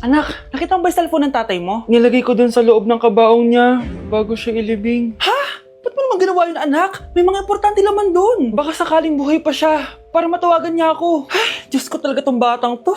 Anak, nakita mo ba yung cellphone ng tatay mo? Nilagay ko dun sa loob ng kabaong niya bago siya ilibing. Ha? Ba't mo naman ginawa yun, anak? May mga importante laman dun. Baka sakaling buhay pa siya para matawagan niya ako. Ay, Diyos ko talaga tong batang to.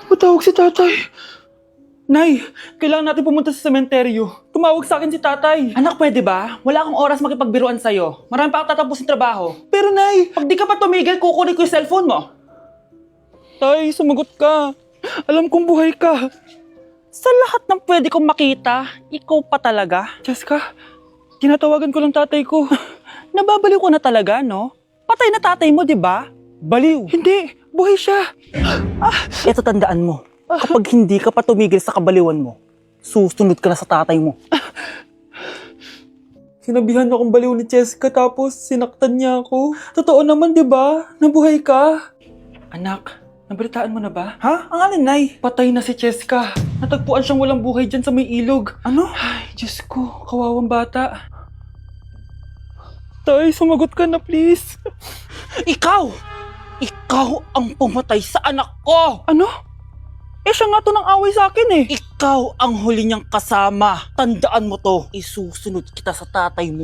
Matawag si tatay. Nay, kailangan natin pumunta sa sementeryo. Tumawag sa akin si tatay. Anak, pwede ba? Wala akong oras makipagbiruan sa'yo. Marami pa akong tatapusin trabaho. Pero nay, pag di ka pa tumigil, kukunin ko yung cellphone mo. Tay, sumagot ka. Alam kong buhay ka. Sa lahat ng pwede kong makita, ikaw pa talaga. Jessica, tinatawagan ko lang tatay ko. Nababaliw ko na talaga, no? Patay na tatay mo, di ba? Baliw. Hindi, buhay siya. Ito tandaan mo. Kapag hindi ka pa tumigil sa kabaliwan mo, susunod ka na sa tatay mo. Sinabihan akong baliw ni Cheska tapos sinaktan niya ako. Totoo naman, di ba? Nabuhay ka. Anak, nabalitaan mo na ba? Ha? Ang alin, Nay? Patay na si Cheska. Natagpuan siyang walang buhay dyan sa may ilog. Ano? Ay, Diyos ko, kawawang bata. Tay, sumagot ka na please. Ikaw! Ikaw ang pumatay sa anak ko! Ano? Eh siya nga to ng away sa akin eh. Ikaw ang huli niyang kasama. Tandaan mo to. Isusunod kita sa tatay mo.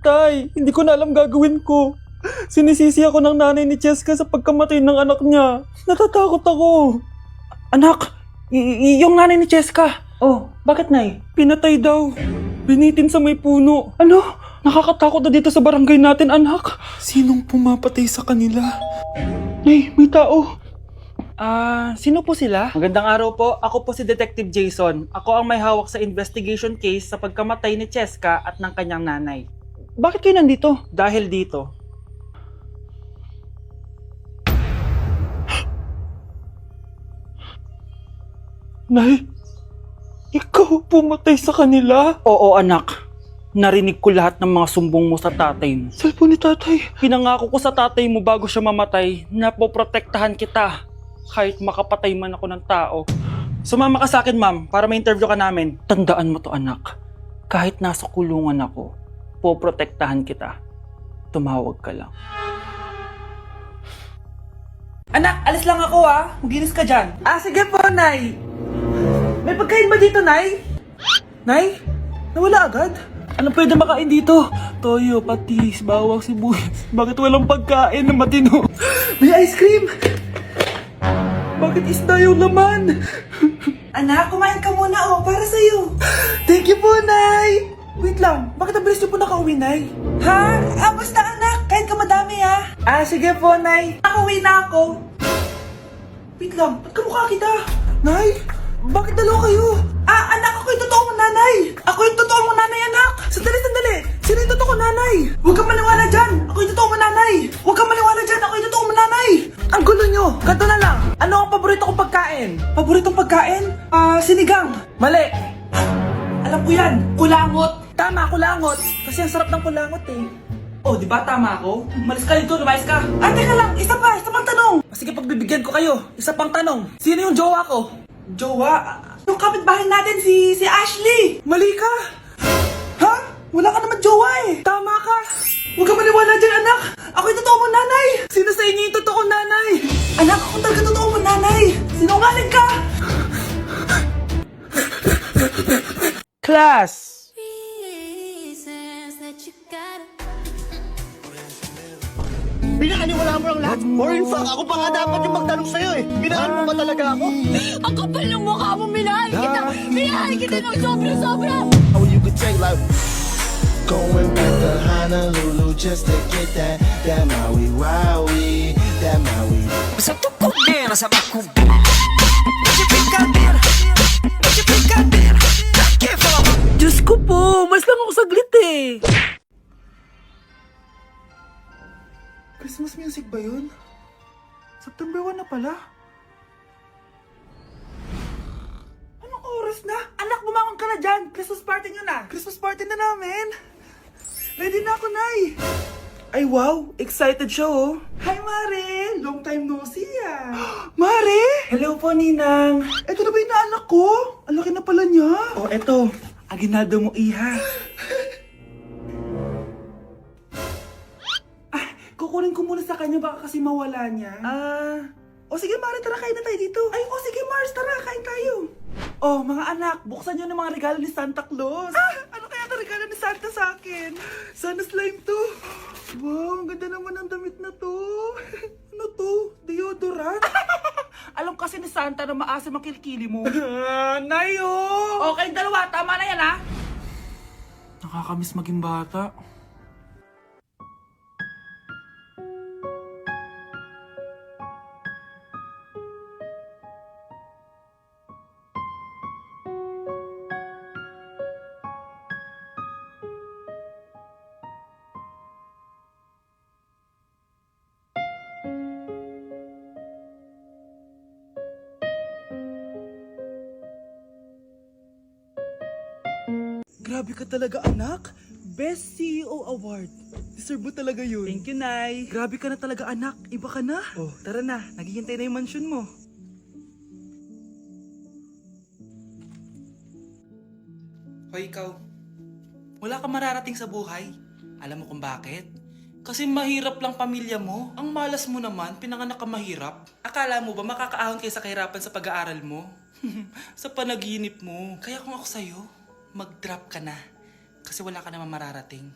Tay, hindi ko na alam gagawin ko. Sinisisi ako ng nanay ni Cheska sa pagkamatay ng anak niya. Natatakot ako. Anak, yung nanay ni Cheska. Oh, bakit nay? Pinatay daw. Binitin sa may puno. Ano? Nakakatakot na dito sa barangay natin, anak. Sinong pumapatay sa kanila? Nay, may tao. Sino po sila? Magandang araw po. Ako po si Detective Jason. Ako ang may hawak sa investigation case sa pagkamatay ni Cheska at ng kanyang nanay. Bakit kayo nandito? Dahil dito. Nay, ikaw pumatay sa kanila? Oo, anak. Narinig ko lahat ng mga sumbong mo sa tatay mo. Cellphone ni tatay. Pinangako ko sa tatay mo bago siya mamatay na poprotektahan kita. Kahit makapatay man ako ng tao. Sumama ka sa akin, ma'am, para ma-interview ka namin. Tandaan mo to, anak. Kahit nasa kulungan ako, poprotektahan kita. Tumawag ka lang. Anak, alis lang ako Maginis ka dyan. Sige po, Nay. May pagkain ba dito, Nay? Nay? Nawala agad? Ano pwede makain dito? Toyo, patis, bawang, sibuyas. Bakit walang pagkain na matino? May ice cream! Bakit isda yung laman? Anak, kumain ka muna para sa'yo. Thank you po, Nay! Wait lang, bakit ang bilis niyo po nakauwi, Nay? Ha? Basta anak, kain ka madami sige po, Nay. Nakauwi na ako. Wait lang, ba't kamukha kita? Nay, bakit dalawa kayo? Anak, ako yung totoo mong nanay. Ako yung totoo mong nanay, anak. Sandali. Sino yung totoo kong nanay? Huwag kang maniwala dyan. Ako yung totoo mong nanay. Huwag kang maniwala dyan. Ako yung totoo mong nanay. Ang gulo nyo. Ganto na lang. Ano ang paborito kong pagkain? Paboritong pagkain? Sinigang. Mali. Alam ko yan. Kulangot. Tama, kulangot. Kasi ang sarap ng kulangot Oh, di ba tama ako? Malis ka dito, lumayas ka. Teka lang. Isa pang tanong. Sige, pagbibigyan ko kayo. Isa pang tanong. Sino yung jowa ko? Jowa? Yung kapitbahay natin, si Ashley! Mali ka! Ha? Wala ka naman jowa Tama ka! Huwag ka maniwala dyan, anak! Ako yung totoo mong nanay! Sino sa inyo yung totoong nanay? Anak, ako talaga totoo mong nanay! Sinungaling ka! Class! Pinakaniwala mo lang lahat. Or in fact, ako pa nga dapat yung magtanong sa'yo Minahal mo ba talaga ako? Ang kapal ng mukha mo, minahal kita! Minahal kita ng sobra-sobra! Oh, you could take like going back to Honolulu just to get that Maui Wowie, that Maui. Sa tukugera sa bakubira. Pagkipikadera. Pagkipikadera. Diyos ko po, mas lang ako saglit Christmas music ba yun? September 1 na pala? Anong oras na? Anak, bumangon ka na dyan! Christmas party nyo na! Christmas party na namin! Ready na ako, Nay! Ay wow, excited siya Hi, Mare! Long time no see Mare! Hello po, Ninang! Ito na ba yung naanak ko? Ang laki na pala niya! Eto. Aginaldo mo, iha. ko muna sa kanya, baka kasi mawala niya. O sige Mari, tara kain na tayo dito. Ay, o sige Mars, tara kain tayo. Oh, mga anak, buksan nyo ng mga regalo ni Santa Claus. Ano kaya ang regalo ni Santa sa akin? Sana slime to. Wow, ang ganda naman ng damit na to. Ano to? Deodorant? Alam kasi ni Santa na maasa makilikili mo. Nayo! Okay, dalawa. Tama na yan, ha? Nakakamiss maging bata. Grabe ka talaga, anak. Best CEO Award. Deserve mo talaga yun. Thank you, Nay. Grabe ka na talaga, anak. Iba ka na. Oh, tara na. Naghihintay na yung mansion mo. Hoy, ikaw. Wala kang mararating sa buhay. Alam mo kung bakit? Kasi mahirap lang pamilya mo. Ang malas mo naman, pinanganak ka mahirap. Akala mo ba makakaahon kayo sa kahirapan sa pag-aaral mo? Sa panaginip mo. Kaya kung ako sa'yo, mag-drop ka na. Kasi wala ka naman mararating.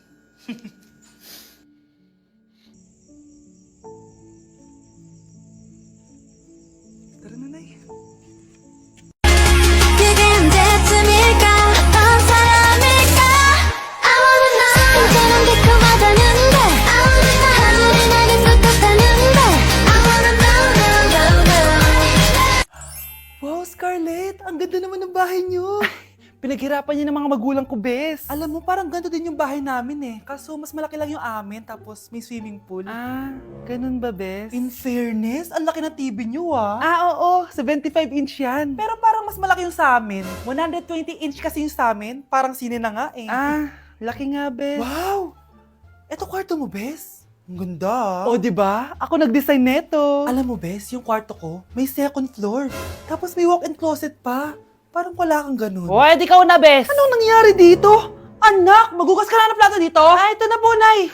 Tara na, Nay. 지금쯤일까 어떤 사람일까 I wanna know 이제는 달콤하다는데 I wanna know 하늘이 나를 沸沸하는데 I wanna know, know, know, know Wow, Scarlett! Ang ganda naman ng bahay niyo! Pinaghirapan niya ng mga magulang ko, bes. Alam mo, parang ganito din yung bahay namin eh. Kaso mas malaki lang yung amin, tapos may swimming pool. Ganun ba, bes? In fairness, ang laki ng TV niyo oo, 75-inch yan. Pero parang mas malaki yung sa amin. 120-inch kasi yung sa amin, parang sine na nga eh. Laki nga, bes. Wow! Eto kwarto mo, bes. Ang ganda. O, diba? Ako nag-design neto. Alam mo, bes, yung kwarto ko, may second floor. Tapos may walk-in closet pa. Parang wala kang ganun. O, edi ikaw na, bes. Anong nangyari dito? Anak, magugas ka na ng plato dito? Ito na po, Nay.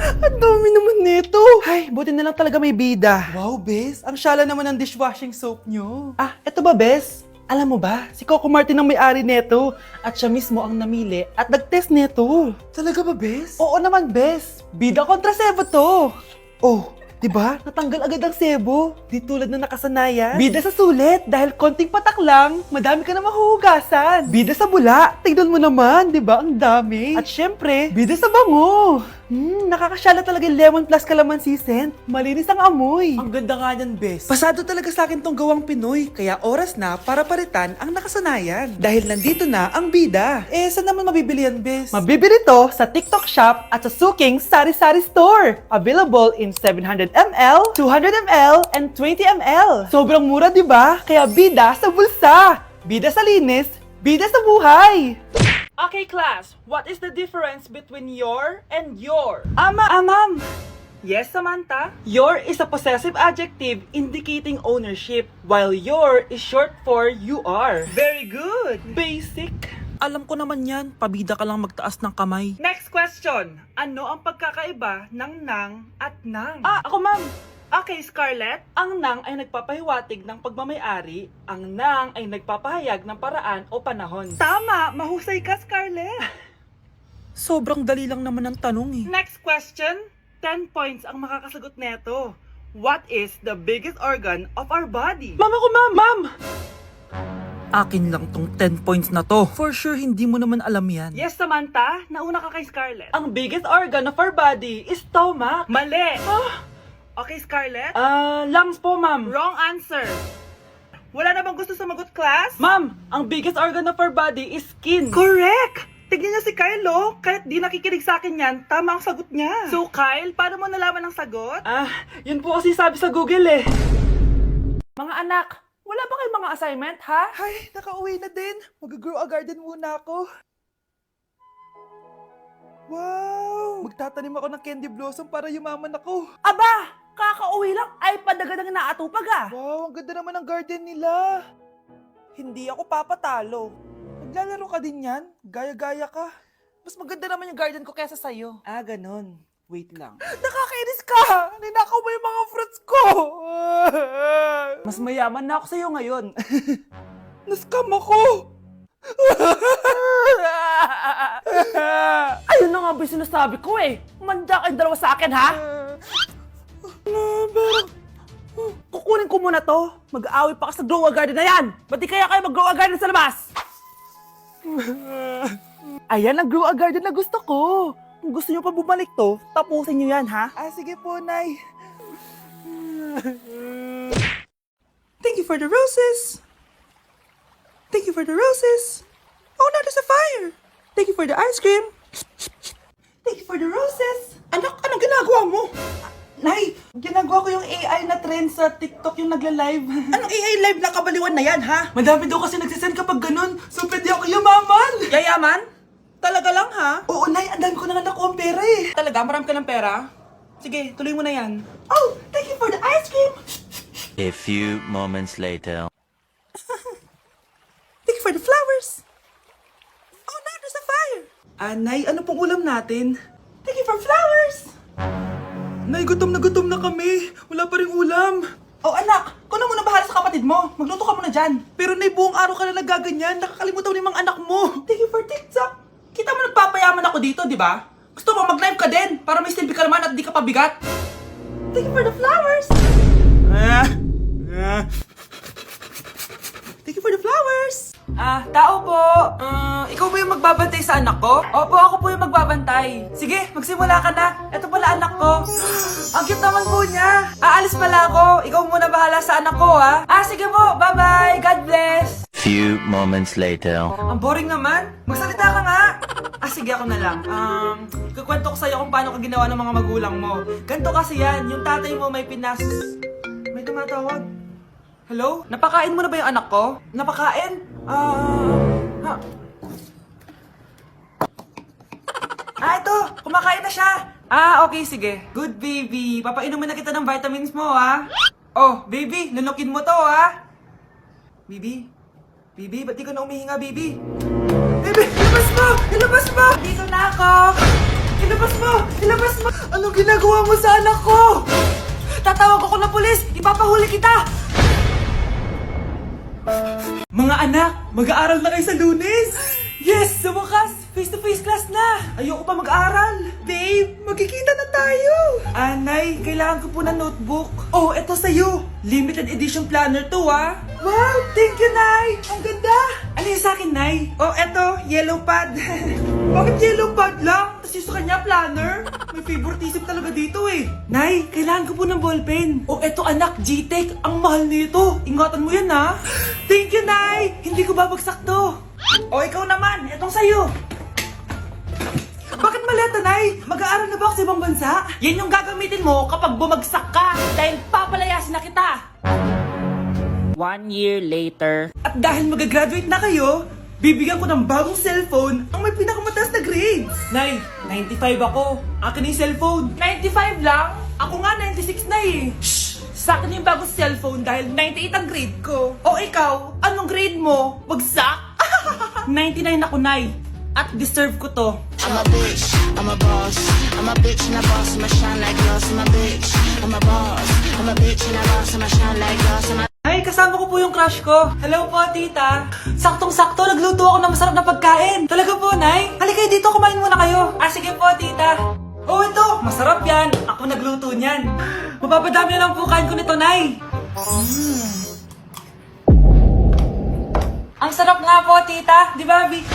Ang dami naman nito. Ay, buti na lang talaga may bida. Wow, bes. Ang syala naman ng dishwashing soap nyo. Eto ba, bes? Alam mo ba, si Coco Martin ang may-ari neto. At siya mismo ang namili at nag-test neto. Talaga ba, bes? Oo naman, bes. Bida kontra sebo to. Oh, diba? Natanggal agad ang sebo. Di tulad na nakasanayan. Bida sa sulit. Dahil konting patak lang, madami ka na mahuhugasan. Bida sa bula. Tignan mo naman, diba? Ang dami. At syempre, bida sa bango. Nakakasyala talaga yung lemon plus calamansi scent. Malinis ang amoy. Ang ganda nga yan, bes. Pasado talaga sa akin tong gawang Pinoy. Kaya oras na para palitan ang nakasanayan. Dahil nandito na ang bida. Saan naman mabibili yan, bes? Mabibili to sa TikTok Shop at sa Suking Sari Sari Store. Available in 700 ml, 200 ml, and 20 ml. Sobrang mura, di ba? Kaya bida sa bulsa. Bida sa linis. Bida sa buhay. Okay, class. What is the difference between your and your? Ma'am. Yes, Samantha? Your is a possessive adjective indicating ownership, while your is short for you are. Very good. Basic. Alam ko naman yan. Pabida ka lang magtaas ng kamay. Next question. Ano ang pagkakaiba ng nang at nang? Ako, ma'am. Okay, Scarlett. Ang nang ay nagpapahiwatig ng pagmamayari. Ang nang ay nagpapahayag ng paraan o panahon. Tama! Mahusay ka, Scarlett! Sobrang dali lang naman ang tanong eh. Next question. 10 points ang makakasagot neto. What is the biggest organ of our body? Ma'am ako, ma'am! Akin lang tong 10 points na to. For sure, hindi mo naman alam yan. Yes, Samantha. Nauna ka kay Scarlett. Ang biggest organ of our body is stomach. Mali! Okay, Scarlett? Lungs po, ma'am. Wrong answer. Wala na bang gusto sumagot, class? Ma'am, ang biggest organ of our body is skin. Correct! Tignan niyo si Kyle, oh. Kahit di nakikinig sa akin yan, tama ang sagot niya. So, Kyle, paano mo nalaman ang sagot? Yun po kasi sabi sa Google, eh. Mga anak, wala ba kayong mga assignment, ha? Ay, nakauwi na din. Mag-grow a garden muna ako. Wow! Magtatanim ako ng candy blossom para yumaman ako. Aba! Kakauwi lang ay padagadang naatupag Wow, ang ganda naman ng garden nila. Hindi ako papatalo. Naglalaro ka din yan? Gaya-gaya ka. Mas maganda naman yung garden ko kesa sa'yo. Ganon. Wait lang. Nakakainis ka! Ninakaw mo yung mga fruits ko! Mas mayaman na ako sa'yo ngayon. Nascam ako! Ayun na nga ba yung sinasabi ko eh! Manda kayong dalawa sa akin, ha? Pero... kukunin ko muna to. Mag-aaway pa ka sa grow a garden na yan! Ba't di kaya kayo mag-grow a garden sa labas? Ayan ang grow a garden na gusto ko. Kung gusto nyo pa bumalik to, tapusin nyo yan, ha? Sige po, Nay. Thank you for the roses. Thank you for the roses. Oh, now there's a fire. Thank you for the ice cream. Thank you for the roses. Anak, anong ginagawa mo? Nay, ginagawa ko yung AI na trend sa TikTok yung nagla-live. Anong AI live na kabaliwan na yan, ha? Madami daw kasi nagsisend kapag ganun. So, pwede ako yumaman. Yayaman? Talaga lang, ha? Oo, Nay, ang dami ko na nga nakuha ang pera eh. Talaga? Marami ka ng pera? Sige, tuloy mo na yan. Oh, thank you for the ice cream. A few moments later. Thank you for the flowers. Oh, now there's a fire. Nay, ano pong ulam natin? Thank you for flowers. Nay, gutom na kami. Wala pa rin ulam. Oh, anak, kung na muna bahala sa kapatid mo. Magluto ka muna dyan. Pero Nay, buong araw ka na nagaganyan. Nakakalimutan mo yung mga anak mo. Thank you for TikTok. Kita mo nagpapayaman ako dito, di ba? Gusto mo mag-live ka din para may silbi ka naman at di ka pabigat. Thank you for the flowers. Thank you for the flowers. Tao po. Ikaw ba yung magbabantay sa anak ko? Opo, ako po yung magbabantay. Sige, magsimula ka na. Ito pala anak ko. Ang cute naman po niya. Aalis pala ako. Ikaw muna bahala sa anak ko, ha? Sige po. Bye-bye. God bless. Few moments later. Ang boring naman. Magsalita ka nga. Sige, ako na lang. Kukwento ko sa'yo kung paano ka ginawa ng mga magulang mo. Ganto kasi yan. Yung tatay mo may may tumatawag. Hello? Napakain mo na ba yung anak ko? Napakain? Ito! Kumakain na siya! Okay, sige. Good baby. Papainumin na kita ng vitamins mo, ha? Oh, baby, lunukin mo to, ha? Baby? Baby, ba't di ka na umihinga, baby? Baby, ilabas mo! Ilabas mo! Dito na ako! Ilabas mo! Ilabas mo! Anong ginagawa mo sa anak ko? Tatawag ako ng pulis! Ipapahuli kita! Mga anak, mag-aaral na kayo sa Lunes! Yes! Sa wakas! Face-to-face class na! Ayoko pa mag-aaral! Babe, magkikita na tayo! Nay, kailangan ko po ng notebook. Oh, eto sa'yo! Limited edition planner to, ha? Wow! Thank you, Nay! Ang ganda! Ano yung sa'kin, Nay? Oh, eto, yellow pad. Bakit yellow pad lang? Tapos yung sa kanya, planner? May favoritism talaga dito eh. Nay, kailangan ko po ng ballpen. Oh, eto anak, G-Tech. Ang mahal nito. Ingatan mo yan, ha? Thank you, Nay! Hindi ko babagsak to. Oh, ikaw naman. Etong sa'yo. Bakit maleta, Nay? Mag-aaral na ba ako sa ibang bansa? Yan yung gagamitin mo kapag bumagsak ka. Dahil papalayasin na kita. 1 year later. At dahil mag-graduate na kayo, bibigyan ko ng bagong cellphone ang may pinakamataas na grades. Nay, 95 ako. Akin na yung cellphone. 95 lang? Ako nga 96 na eh. Shh! Sa akin yung bagong cellphone dahil 98 ang grade ko. O ikaw, anong grade mo? Bagsak? 99 ako, Nay. At deserve ko to. I'm a bitch, I'm a boss. I'm a bitch and a boss, I'ma shine like glass. I'm a bitch, I'm a boss. I'm a bitch and a boss, I'ma shine like glass. Ay, kasama ko po yung crush ko. Hello po, tita. Saktong-sakto, nagluto ako ng masarap na pagkain. Talaga po, Nay. Halika kayo dito, kumain muna kayo. Sige po, tita. Oh, ito. Masarap yan. Ako nagluto niyan. Mapapadami na lang po kain ko nito, Nay. Ang sarap nga po, tita. Di ba, Vic?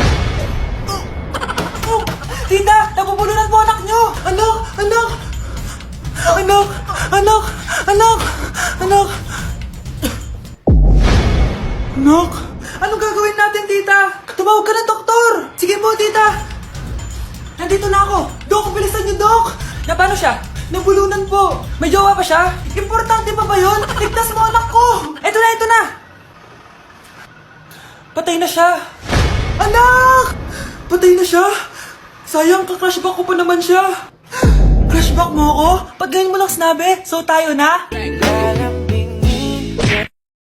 Tita, nabubulunan po anak nyo! Anak! Anak! Anak! Anak! Anak! Anak! Anak! Anong gagawin natin, tita? Tumawag ka ng doktor! Sige po, tita! Nandito na ako! Dok, bilisan niyo, Dok! Na paano siya? Nabulunan po! May jowa pa siya? Importante pa ba yun? Ligtas mo anak ko! Ito na, ito na! Patay na siya! Anak! Patay na siya! Sayang, ka-crushback ko pa naman siya. Crushback mo ako? Pag ganyan mo lang sinabi, so tayo na?